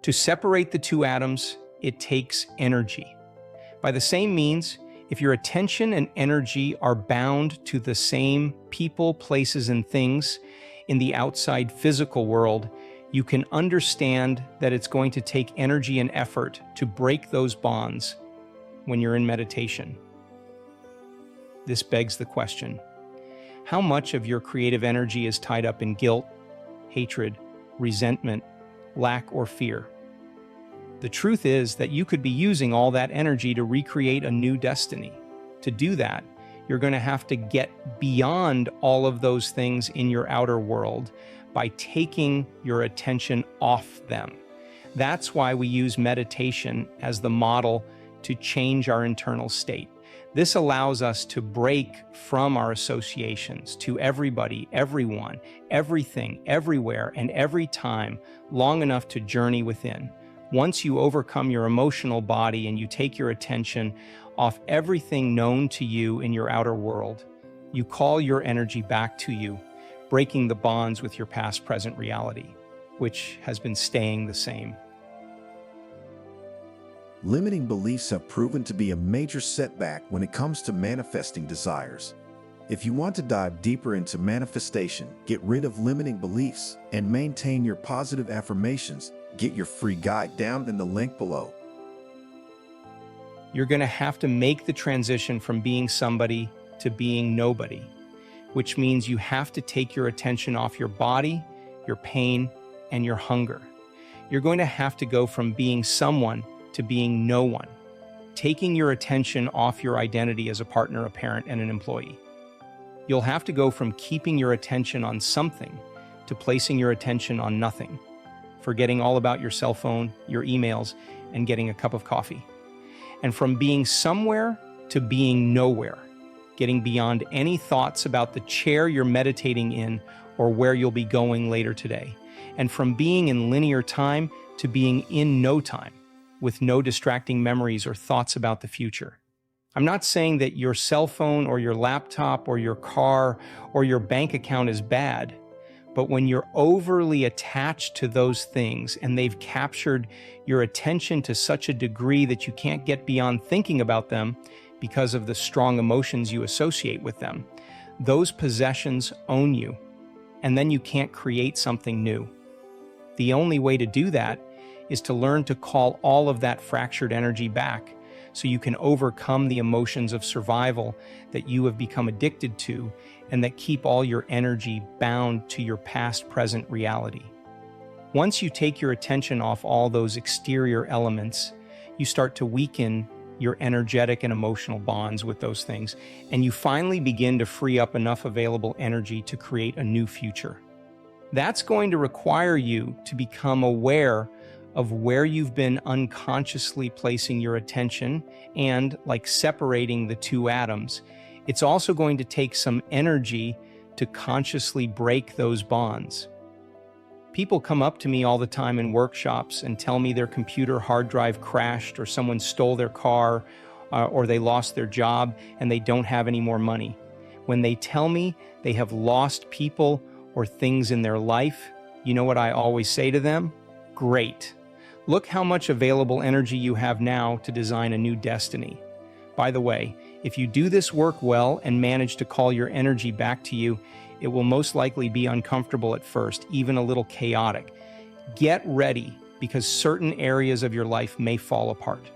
To separate the two atoms, it takes energy. By the same means, if your attention and energy are bound to the same people, places, and things in the outside physical world, you can understand that it's going to take energy and effort to break those bonds when you're in meditation. This begs the question, how much of your creative energy is tied up in guilt, hatred, resentment, lack, or fear? The truth is that you could be using all that energy to recreate a new destiny. To do that, you're going to have to get beyond all of those things in your outer world by taking your attention off them. That's why we use meditation as the model to change our internal state. This allows us to break from our associations to everybody, everyone, everything, everywhere, and every time long enough to journey within. Once you overcome your emotional body and you take your attention off everything known to you in your outer world, you call your energy back to you, breaking the bonds with your past-present reality, which has been staying the same. Limiting beliefs have proven to be a major setback when it comes to manifesting desires. If you want to dive deeper into manifestation, get rid of limiting beliefs, and maintain your positive affirmations, get your free guide down in the link below. You're going to have to make the transition from being somebody to being nobody, which means you have to take your attention off your body, your pain, and your hunger. You're going to have to go from being someone to being no one, taking your attention off your identity as a partner, a parent, and an employee. You'll have to go from keeping your attention on something to placing your attention on nothing, forgetting all about your cell phone, your emails, and getting a cup of coffee. And from being somewhere to being nowhere, getting beyond any thoughts about the chair you're meditating in or where you'll be going later today. And from being in linear time to being in no time, with no distracting memories or thoughts about the future. I'm not saying that your cell phone or your laptop or your car or your bank account is bad, but when you're overly attached to those things and they've captured your attention to such a degree that you can't get beyond thinking about them because of the strong emotions you associate with them, those possessions own you, and then you can't create something new. The only way to do that is to learn to call all of that fractured energy back so you can overcome the emotions of survival that you have become addicted to and that keep all your energy bound to your past-present reality. Once you take your attention off all those exterior elements, you start to weaken your energetic and emotional bonds with those things, and you finally begin to free up enough available energy to create a new future. That's going to require you to become aware of where you've been unconsciously placing your attention and, like separating the two atoms, it's also going to take some energy to consciously break those bonds. People come up to me all the time in workshops and tell me their computer hard drive crashed or someone stole their car or they lost their job and they don't have any more money. When they tell me they have lost people or things in their life, you know what I always say to them? Great. Look how much available energy you have now to design a new destiny. By the way, if you do this work well and manage to call your energy back to you, it will most likely be uncomfortable at first, even a little chaotic. Get ready, because certain areas of your life may fall apart.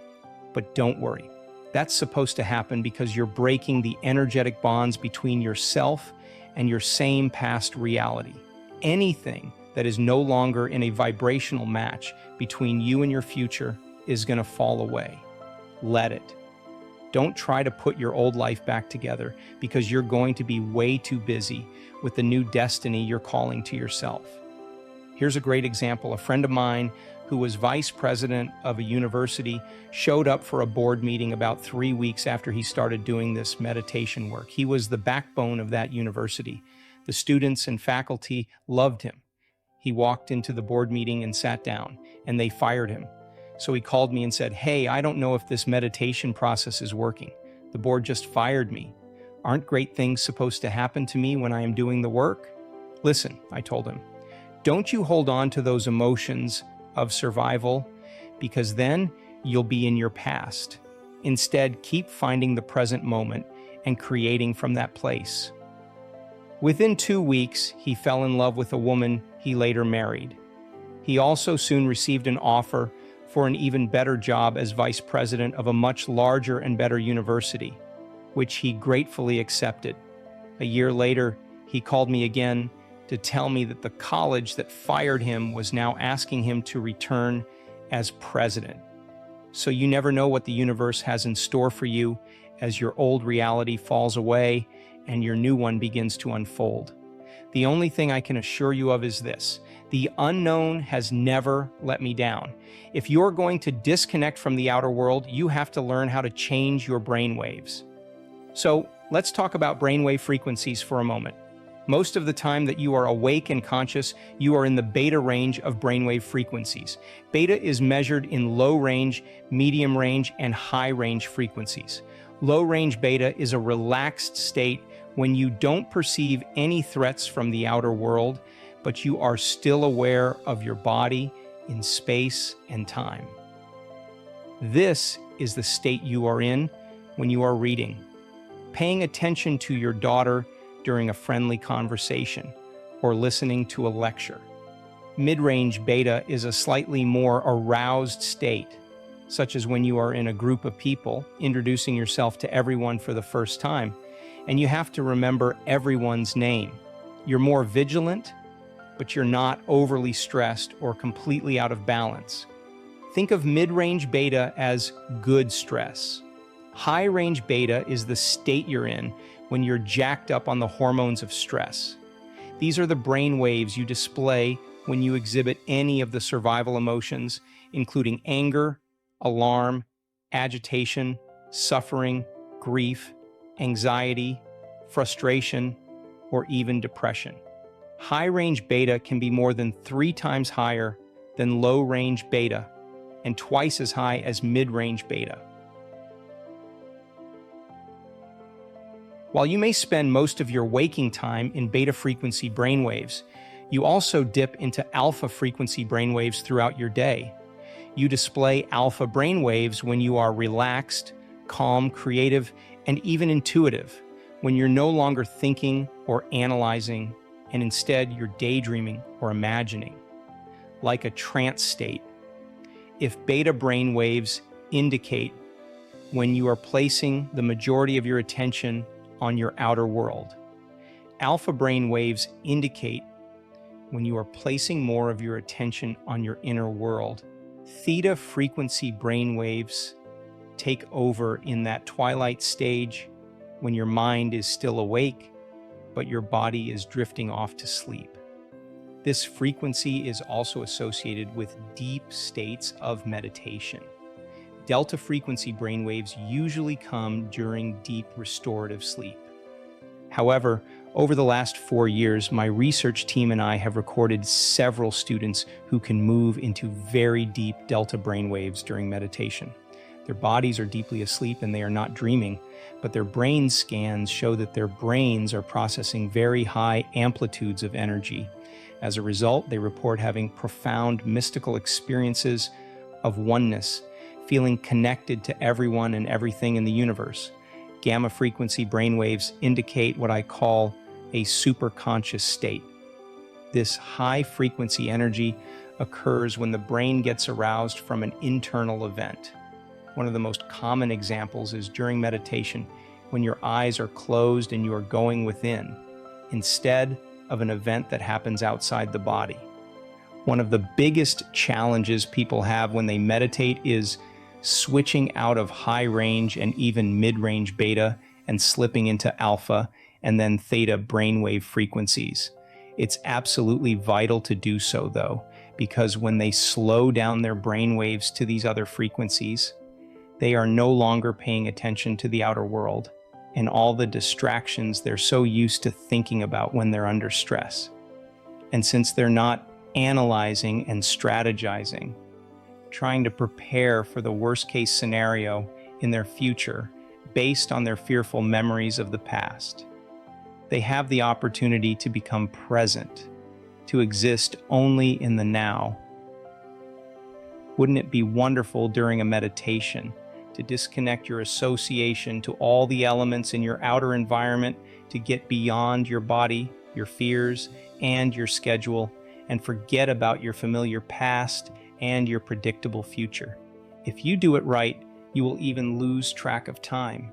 But don't worry. That's supposed to happen because you're breaking the energetic bonds between yourself and your same past reality. Anything that is no longer in a vibrational match between you and your future is going to fall away. Let it. Don't try to put your old life back together because you're going to be way too busy with the new destiny you're calling to yourself. Here's a great example. A friend of mine who was vice president of a university showed up for a board meeting about 3 weeks after he started doing this meditation work. He was the backbone of that university. The students and faculty loved him. He walked into the board meeting and sat down, and they fired him. So he called me and said, "Hey, I don't know if this meditation process is working. The board just fired me. Aren't great things supposed to happen to me when I am doing the work?" "Listen," I told him, "don't you hold on to those emotions of survival, because then you'll be in your past. Instead, keep finding the present moment and creating from that place. Within 2 weeks, he fell in love with a woman he later married. He also soon received an offer for an even better job as vice president of a much larger and better university, which he gratefully accepted. A year later, he called me again to tell me that the college that fired him was now asking him to return as president. So you never know what the universe has in store for you as your old reality falls away and your new one begins to unfold. The only thing I can assure you of is this: the unknown has never let me down. If you're going to disconnect from the outer world, you have to learn how to change your brain waves. So let's talk about brainwave frequencies for a moment. Most of the time that you are awake and conscious, you are in the beta range of brainwave frequencies. Beta is measured in low range, medium range, and high range frequencies. Low range beta is a relaxed state when you don't perceive any threats from the outer world, but you are still aware of your body in space and time. This is the state you are in when you are reading, paying attention to your daughter during a friendly conversation, or listening to a lecture. Mid-range beta is a slightly more aroused state, such as when you are in a group of people, introducing yourself to everyone for the first time, and you have to remember everyone's name. You're more vigilant, but you're not overly stressed or completely out of balance. Think of mid-range beta as good stress. High-range beta is the state you're in when you're jacked up on the hormones of stress. These are the brain waves you display when you exhibit any of the survival emotions, including anger, alarm, agitation, suffering, grief, anxiety, frustration, or even depression. High-range beta can be more than 3 times higher than low-range beta and twice as high as mid-range beta. While you may spend most of your waking time in beta frequency brainwaves, you also dip into alpha frequency brainwaves throughout your day. You display alpha brainwaves when you are relaxed, calm, creative, and even intuitive, when you're no longer thinking or analyzing, and instead you're daydreaming or imagining, like a trance state. If beta brainwaves indicate when you are placing the majority of your attention on your outer world, alpha brainwaves indicate when you are placing more of your attention on your inner world. Theta frequency brainwaves take over in that twilight stage when your mind is still awake, but your body is drifting off to sleep. This frequency is also associated with deep states of meditation. Delta frequency brainwaves usually come during deep restorative sleep. However, over the last 4 years, my research team and I have recorded several students who can move into very deep delta brainwaves during meditation. Their bodies are deeply asleep and they are not dreaming, but their brain scans show that their brains are processing very high amplitudes of energy. As a result, they report having profound mystical experiences of oneness, feeling connected to everyone and everything in the universe. Gamma frequency brainwaves indicate what I call a superconscious state. This high frequency energy occurs when the brain gets aroused from an internal event. One of the most common examples is during meditation, when your eyes are closed and you are going within, instead of an event that happens outside the body. One of the biggest challenges people have when they meditate is switching out of high range and even mid-range beta and slipping into alpha and then theta brainwave frequencies. It's absolutely vital to do so though, because when they slow down their brainwaves to these other frequencies, they are no longer paying attention to the outer world and all the distractions they're so used to thinking about when they're under stress. And since they're not analyzing and strategizing, trying to prepare for the worst case scenario in their future based on their fearful memories of the past, they have the opportunity to become present, to exist only in the now. Wouldn't it be wonderful during a meditation to disconnect your association to all the elements in your outer environment, to get beyond your body, your fears, and your schedule, and forget about your familiar past and your predictable future? If you do it right, you will even lose track of time.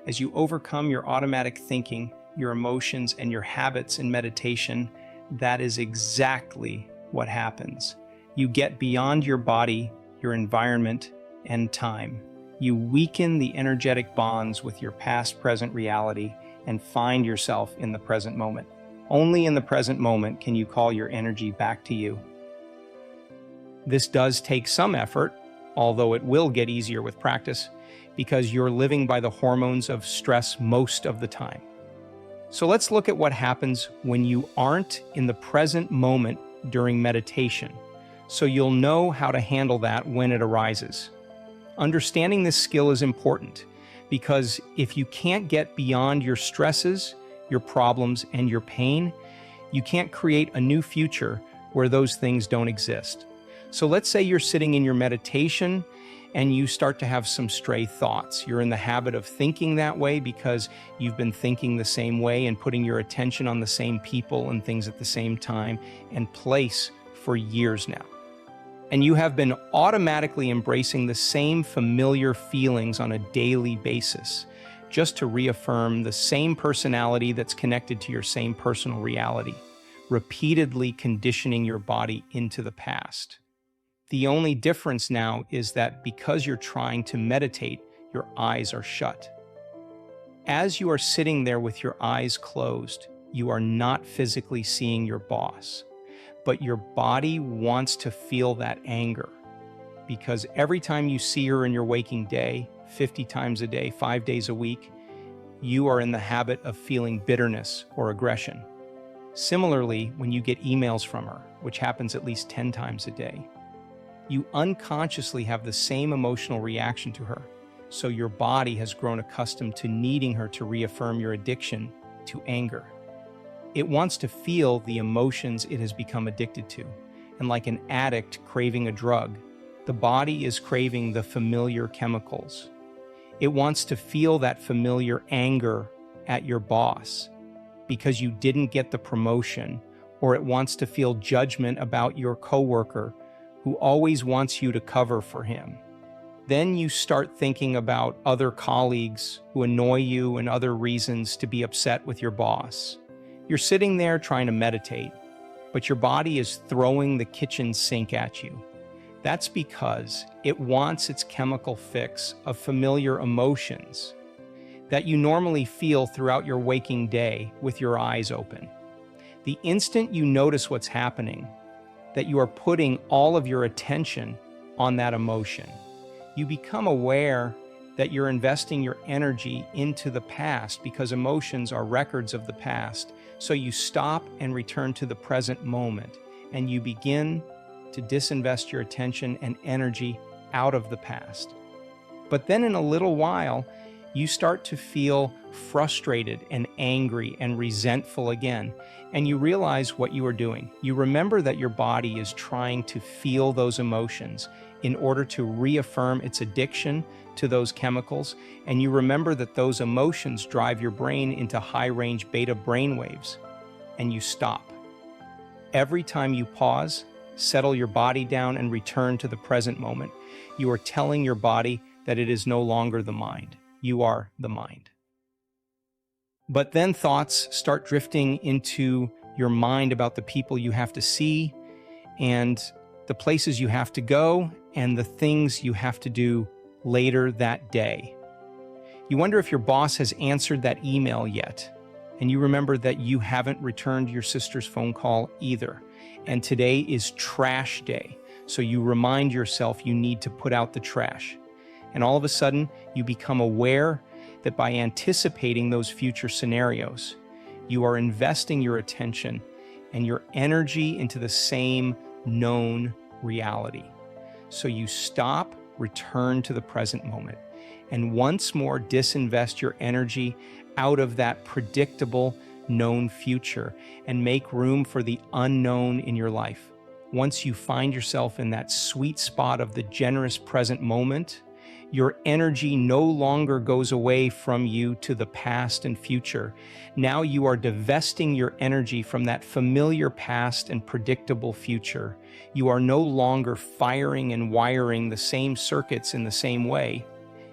As you overcome your automatic thinking, your emotions, and your habits in meditation, that is exactly what happens. You get beyond your body, your environment, and time. You weaken the energetic bonds with your past, present reality and find yourself in the present moment. Only in the present moment can you call your energy back to you. This does take some effort, although it will get easier with practice, because you're living by the hormones of stress most of the time. So let's look at what happens when you aren't in the present moment during meditation, so you'll know how to handle that when it arises. Understanding this skill is important, because if you can't get beyond your stresses, your problems, and your pain, you can't create a new future where those things don't exist. So let's say you're sitting in your meditation and you start to have some stray thoughts. You're in the habit of thinking that way because you've been thinking the same way and putting your attention on the same people and things at the same time and place for years now. And you have been automatically embracing the same familiar feelings on a daily basis, just to reaffirm the same personality that's connected to your same personal reality, repeatedly conditioning your body into the past. The only difference now is that because you're trying to meditate, your eyes are shut. As you are sitting there with your eyes closed, you are not physically seeing your boss, but your body wants to feel that anger, because every time you see her in your waking day, 50 times a day, 5 days a week, you are in the habit of feeling bitterness or aggression. Similarly, when you get emails from her, which happens at least 10 times a day, you unconsciously have the same emotional reaction to her, so your body has grown accustomed to needing her to reaffirm your addiction to anger. It wants to feel the emotions it has become addicted to, and like an addict craving a drug, the body is craving the familiar chemicals. It wants to feel that familiar anger at your boss because you didn't get the promotion, or it wants to feel judgment about your coworker who always wants you to cover for him. Then you start thinking about other colleagues who annoy you and other reasons to be upset with your boss. You're sitting there trying to meditate, but your body is throwing the kitchen sink at you. That's because it wants its chemical fix of familiar emotions that you normally feel throughout your waking day with your eyes open. The instant you notice what's happening, that you are putting all of your attention on that emotion, you become aware that you're investing your energy into the past because emotions are records of the past. So you stop and return to the present moment, and you begin to disinvest your attention and energy out of the past. But then in a little while, you start to feel frustrated and angry and resentful again, and you realize what you are doing. You remember that your body is trying to feel those emotions in order to reaffirm its addiction to those chemicals, and you remember that those emotions drive your brain into high-range beta brainwaves, and you stop. Every time you pause, settle your body down, and return to the present moment, you are telling your body that it is no longer the mind. You are the mind. But then thoughts start drifting into your mind about the people you have to see, and the places you have to go, and the things you have to do later that day. You wonder if your boss has answered that email yet, and you remember that you haven't returned your sister's phone call either. And today is trash day, so you remind yourself you need to put out the trash. And all of a sudden, you become aware that by anticipating those future scenarios, you are investing your attention and your energy into the same known reality. So you stop, return to the present moment, and once more disinvest your energy out of that predictable, known future and make room for the unknown in your life. Once you find yourself in that sweet spot of the generous present moment, your energy no longer goes away from you to the past and future. Now you are divesting your energy from that familiar past and predictable future. You are no longer firing and wiring the same circuits in the same way,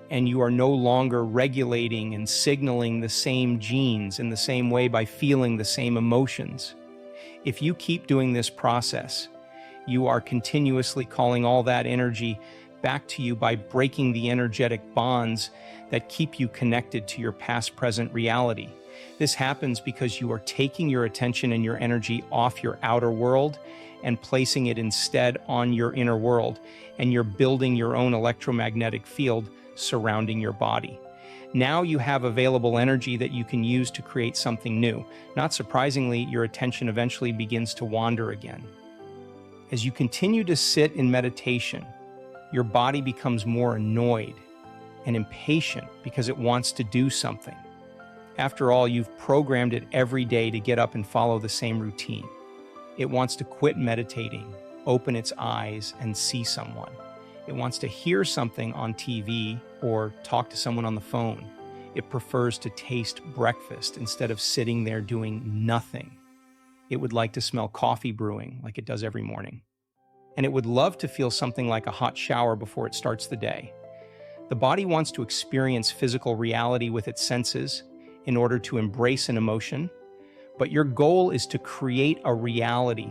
and you are no longer regulating and signaling the same genes in the same way by feeling the same emotions. If you keep doing this process, you are continuously calling all that energy back to you by breaking the energetic bonds that keep you connected to your past-present reality. This happens because you are taking your attention and your energy off your outer world and placing it instead on your inner world, and you're building your own electromagnetic field surrounding your body. Now you have available energy that you can use to create something new. Not surprisingly, your attention eventually begins to wander again. As you continue to sit in meditation, your body becomes more annoyed and impatient because it wants to do something. After all, you've programmed it every day to get up and follow the same routine. It wants to quit meditating, open its eyes, and see someone. It wants to hear something on TV or talk to someone on the phone. It prefers to taste breakfast instead of sitting there doing nothing. It would like to smell coffee brewing like it does every morning. And it would love to feel something like a hot shower before it starts the day. The body wants to experience physical reality with its senses in order to embrace an emotion, but your goal is to create a reality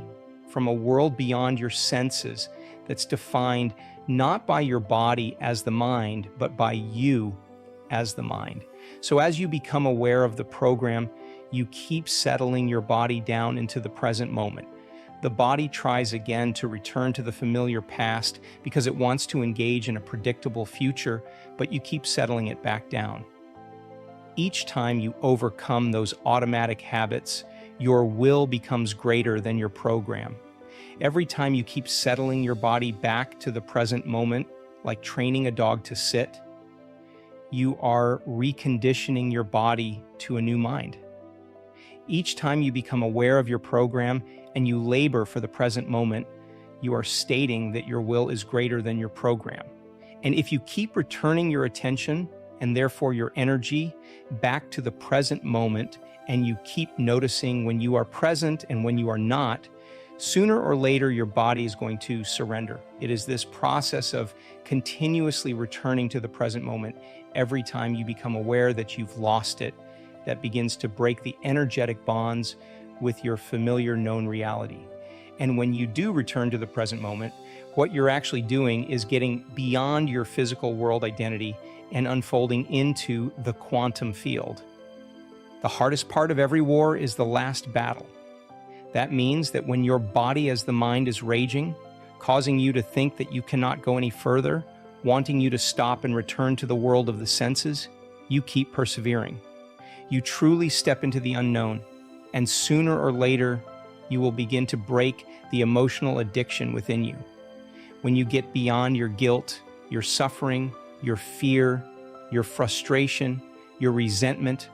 from a world beyond your senses that's defined not by your body as the mind, but by you as the mind. So as you become aware of the program, you keep settling your body down into the present moment. The body tries again to return to the familiar past because it wants to engage in a predictable future, but you keep settling it back down. Each time you overcome those automatic habits, your will becomes greater than your program. Every time you keep settling your body back to the present moment, like training a dog to sit, you are reconditioning your body to a new mind. Each time you become aware of your program and you labor for the present moment, you are stating that your will is greater than your program. And if you keep returning your attention and therefore your energy back to the present moment, and you keep noticing when you are present and when you are not, sooner or later your body is going to surrender. It is this process of continuously returning to the present moment every time you become aware that you've lost it that begins to break the energetic bonds with your familiar known reality. And when you do return to the present moment, what you're actually doing is getting beyond your physical world identity and unfolding into the quantum field. The hardest part of every war is the last battle. That means that when your body as the mind is raging, causing you to think that you cannot go any further, wanting you to stop and return to the world of the senses, you keep persevering. You truly step into the unknown, and sooner or later, you will begin to break the emotional addiction within you. When you get beyond your guilt, your suffering, your fear, your frustration, your resentment,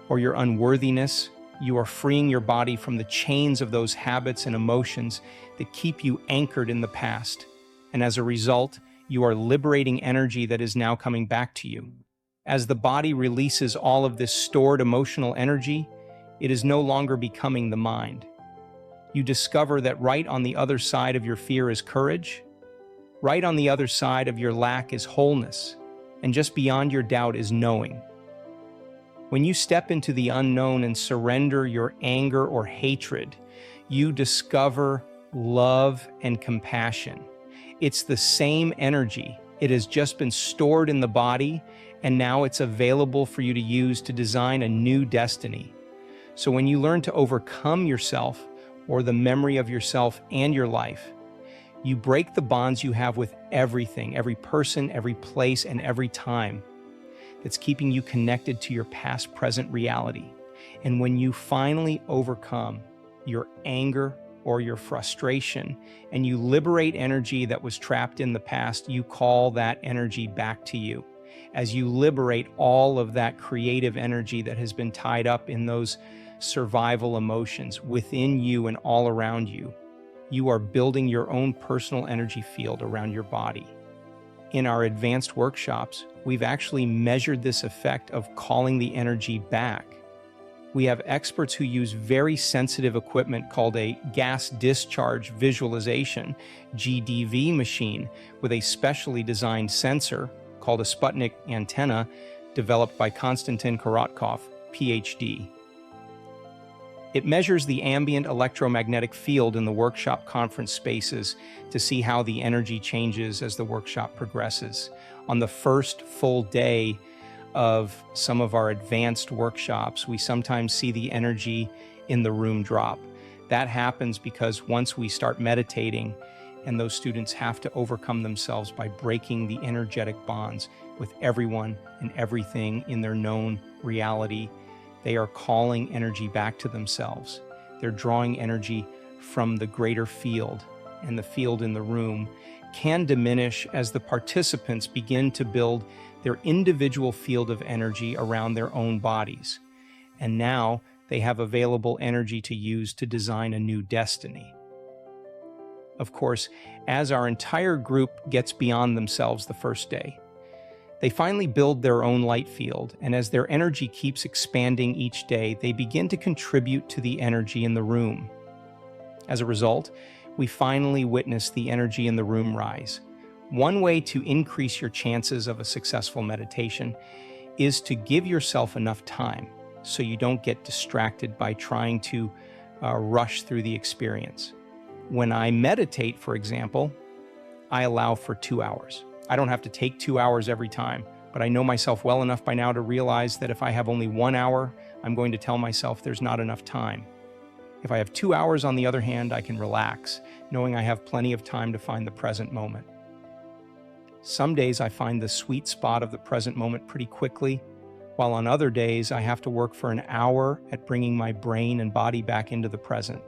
or your unworthiness, you are freeing your body from the chains of those habits and emotions that keep you anchored in the past. And as a result, you are liberating energy that is now coming back to you. As the body releases all of this stored emotional energy, it is no longer becoming the mind. You discover that right on the other side of your fear is courage. Right on the other side of your lack is wholeness. And just beyond your doubt is knowing. When you step into the unknown and surrender your anger or hatred, you discover love and compassion. It's the same energy. It has just been stored in the body, and now it's available for you to use to design a new destiny. So when you learn to overcome yourself or the memory of yourself and your life, you break the bonds you have with everything, every person, every place, and every time that's keeping you connected to your past-present reality. And when you finally overcome your anger or your frustration and you liberate energy that was trapped in the past, you call that energy back to you. As you liberate all of that creative energy that has been tied up in those survival emotions within you and all around you, you are building your own personal energy field around your body. In our advanced workshops, we've actually measured this effect of calling the energy back. We have experts who use very sensitive equipment called a gas discharge visualization, GDV machine, with a specially designed sensor called a Sputnik antenna developed by Konstantin Korotkov, PhD. It measures the ambient electromagnetic field in the workshop conference spaces to see how the energy changes as the workshop progresses. On the first full day of some of our advanced workshops, we sometimes see the energy in the room drop. That happens because once we start meditating, and those students have to overcome themselves by breaking the energetic bonds with everyone and everything in their known reality, they are calling energy back to themselves. They're drawing energy from the greater field, and the field in the room can diminish as the participants begin to build their individual field of energy around their own bodies. And now they have available energy to use to design a new destiny. Of course, as our entire group gets beyond themselves the first day, they finally build their own light field, and as their energy keeps expanding each day, they begin to contribute to the energy in the room. As a result, we finally witness the energy in the room rise. One way to increase your chances of a successful meditation is to give yourself enough time so you don't get distracted by trying to rush through the experience. When I meditate, for example, I allow for 2 hours. I don't have to take 2 hours every time, but I know myself well enough by now to realize that if I have only 1 hour, I'm going to tell myself there's not enough time. If I have 2 hours, on the other hand, I can relax, knowing I have plenty of time to find the present moment. Some days I find the sweet spot of the present moment pretty quickly, while on other days I have to work for an hour at bringing my brain and body back into the present.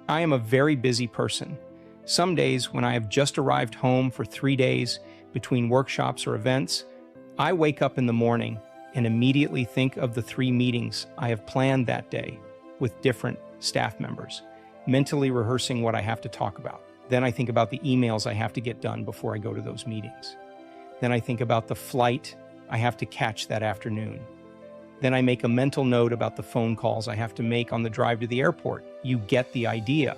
I am a very busy person. Some days, when I have just arrived home for 3 days between workshops or events, I wake up in the morning and immediately think of the 3 meetings I have planned that day with different staff members, mentally rehearsing what I have to talk about. Then I think about the emails I have to get done before I go to those meetings. Then I think about the flight I have to catch that afternoon. Then I make a mental note about the phone calls I have to make on the drive to the airport. You get the idea.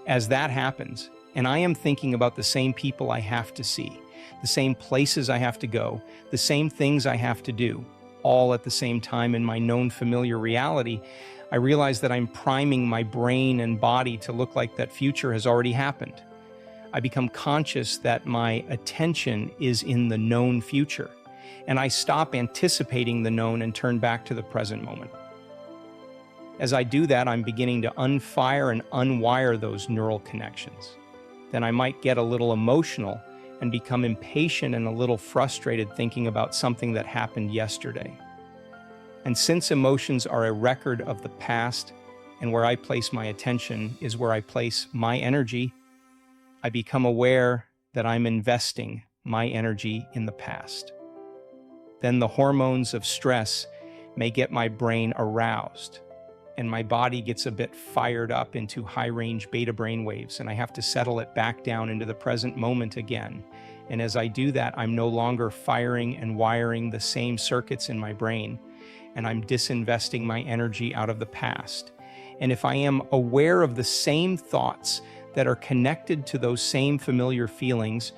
As that happens, and I am thinking about the same people I have to see, the same places I have to go, the same things I have to do, all at the same time in my known familiar reality, I realize that I'm priming my brain and body to look like that future has already happened. I become conscious that my attention is in the known future, and I stop anticipating the known and turn back to the present moment. As I do that, I'm beginning to unfire and unwire those neural connections. Then I might get a little emotional and become impatient and a little frustrated thinking about something that happened yesterday. And since emotions are a record of the past, and where I place my attention is where I place my energy, I become aware that I'm investing my energy in the past. Then the hormones of stress may get my brain aroused, and my body gets a bit fired up into high-range beta brain waves, and I have to settle it back down into the present moment again. And as I do that, I'm no longer firing and wiring the same circuits in my brain, and I'm disinvesting my energy out of the past. And if I am aware of the same thoughts that are connected to those same familiar feelings,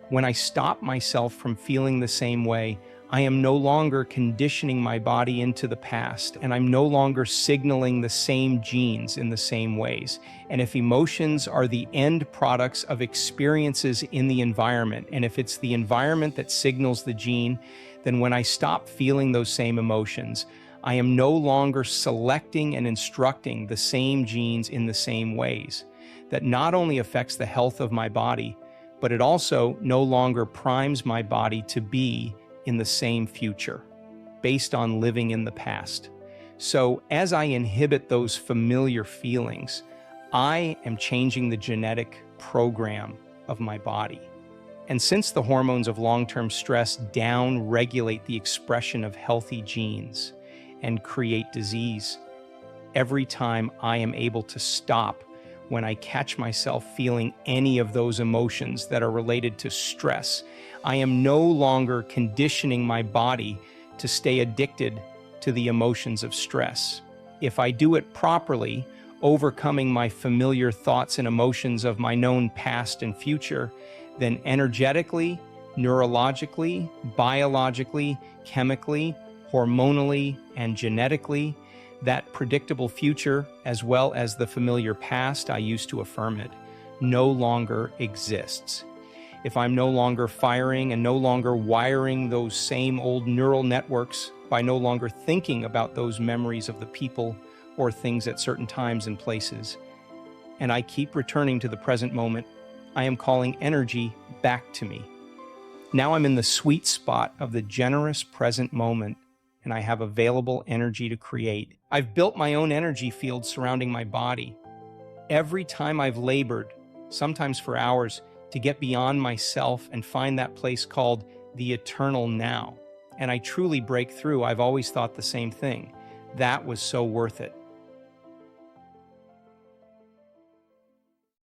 when I stop myself from feeling the same way, I am no longer conditioning my body into the past, and I'm no longer signaling the same genes in the same ways. And if emotions are the end products of experiences in the environment, and if it's the environment that signals the gene, then when I stop feeling those same emotions, I am no longer selecting and instructing the same genes in the same ways. That not only affects the health of my body, but it also no longer primes my body to be in the same future, based on living in the past. So as I inhibit those familiar feelings, I am changing the genetic program of my body. And since the hormones of long-term stress down-regulate the expression of healthy genes and create disease, every time I am able to stop when I catch myself feeling any of those emotions that are related to stress. I am no longer conditioning my body to stay addicted to the emotions of stress. If I do it properly, overcoming my familiar thoughts and emotions of my known past and future, then energetically, neurologically, biologically, chemically, hormonally, and genetically, that predictable future, as well as the familiar past I used to affirm it, no longer exists. If I'm no longer firing and no longer wiring those same old neural networks by no longer thinking about those memories of the people or things at certain times and places, and I keep returning to the present moment, I am calling energy back to me. Now I'm in the sweet spot of the generous present moment, and I have available energy to create. I've built my own energy field surrounding my body. Every time I've labored, sometimes for hours, to get beyond myself and find that place called the eternal now, and I truly break through, I've always thought the same thing. That was so worth it.